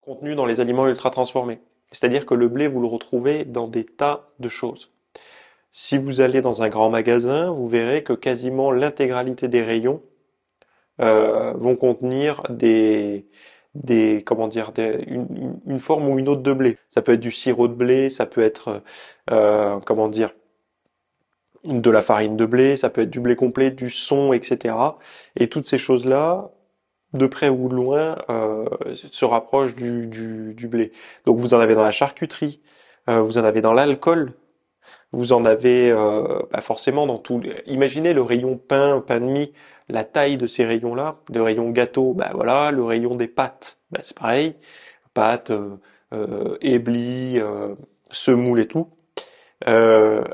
contenu dans les aliments ultra transformés. C'est-à-dire que le blé, vous le retrouvez dans des tas de choses. Si vous allez dans un grand magasin, vous verrez que quasiment l'intégralité des rayons vont contenir comment dire, une forme ou une autre de blé. Ça peut être du sirop de blé, ça peut être, comment dire, de la farine de blé, ça peut être du blé complet, du son, etc. Et toutes ces choses-là, de près ou de loin, se rapprochent du blé. Donc vous en avez dans la charcuterie, vous en avez dans l'alcool, vous en avez forcément dans tout. Imaginez le rayon pain, pain de mie, la taille de ces rayons-là, le rayon gâteau, bah voilà, le rayon des pâtes, bah c'est pareil, pâtes, éblis, semoule et tout.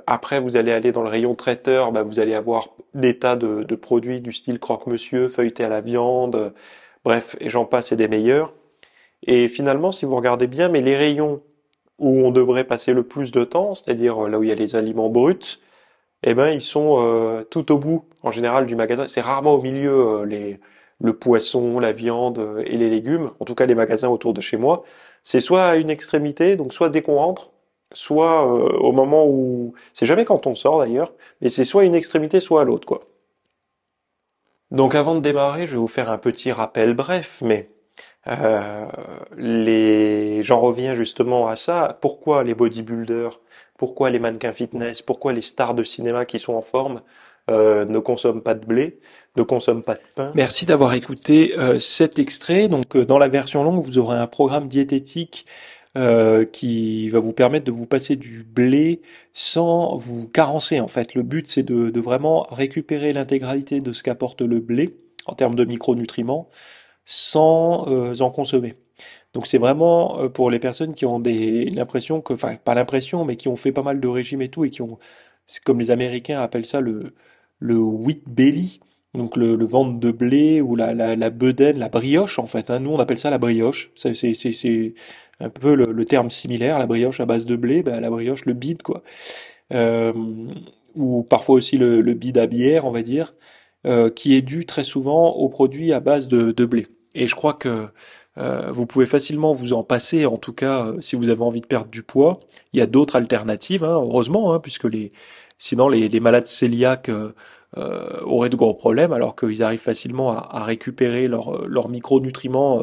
Après, vous allez aller dans le rayon traiteur, bah, vous allez avoir des tas de produits du style croque-monsieur, feuilleté à la viande, bref, et j'en passe et des meilleurs. Et finalement, si vous regardez bien, mais les rayons où on devrait passer le plus de temps, c'est-à-dire là où il y a les aliments bruts, eh ben ils sont tout au bout, en général, du magasin. C'est rarement au milieu le poisson, la viande et les légumes. En tout cas, les magasins autour de chez moi, c'est soit à une extrémité, donc soit dès qu'on rentre, soit au moment où, c'est jamais quand on sort d'ailleurs, mais c'est soit à une extrémité, soit à l'autre, quoi. Donc avant de démarrer, je vais vous faire un petit rappel bref, mais euh, j'en reviens justement à ça. Pourquoi les bodybuilders, pourquoi les mannequins fitness, pourquoi les stars de cinéma qui sont en forme ne consomment pas de blé, ne consomment pas de pain? Merci d'avoir écouté cet extrait. Donc dans la version longue, vous aurez un programme diététique qui va vous permettre de vous passer du blé sans vous carencer en fait. Le but c'est de vraiment récupérer l'intégralité de ce qu'apporte le blé en termes de micronutriments sans en consommer. Donc c'est vraiment pour les personnes qui ont l'impression que, enfin pas l'impression, mais qui ont fait pas mal de régimes et tout et qui ont, c'est comme les Américains appellent ça le wheat belly, donc le ventre de blé ou la bedaine, la brioche en fait. Hein. Nous on appelle ça la brioche. C'est un peu le terme similaire, la brioche à base de blé, bah, la brioche, le bide quoi. Euh, ou parfois aussi le bide à bière, on va dire, qui est dû très souvent aux produits à base de blé. Et je crois que vous pouvez facilement vous en passer, en tout cas si vous avez envie de perdre du poids. Il y a d'autres alternatives, hein, heureusement, hein, puisque sinon les malades cœliaques auraient de gros problèmes, alors qu'ils arrivent facilement à récupérer leurs micronutriments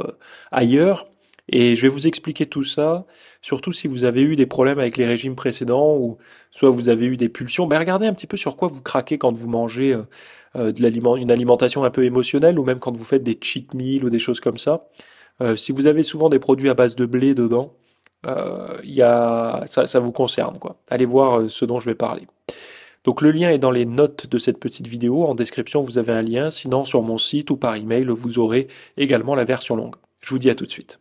ailleurs. Et je vais vous expliquer tout ça, surtout si vous avez eu des problèmes avec les régimes précédents, ou soit vous avez eu des pulsions. Ben regardez un petit peu sur quoi vous craquez quand vous mangez une alimentation un peu émotionnelle, ou même quand vous faites des cheat meals ou des choses comme ça. Si vous avez souvent des produits à base de blé dedans, ça vous concerne, quoi. Allez voir ce dont je vais parler. Donc le lien est dans les notes de cette petite vidéo. En description, vous avez un lien. Sinon, sur mon site ou par email, vous aurez également la version longue. Je vous dis à tout de suite.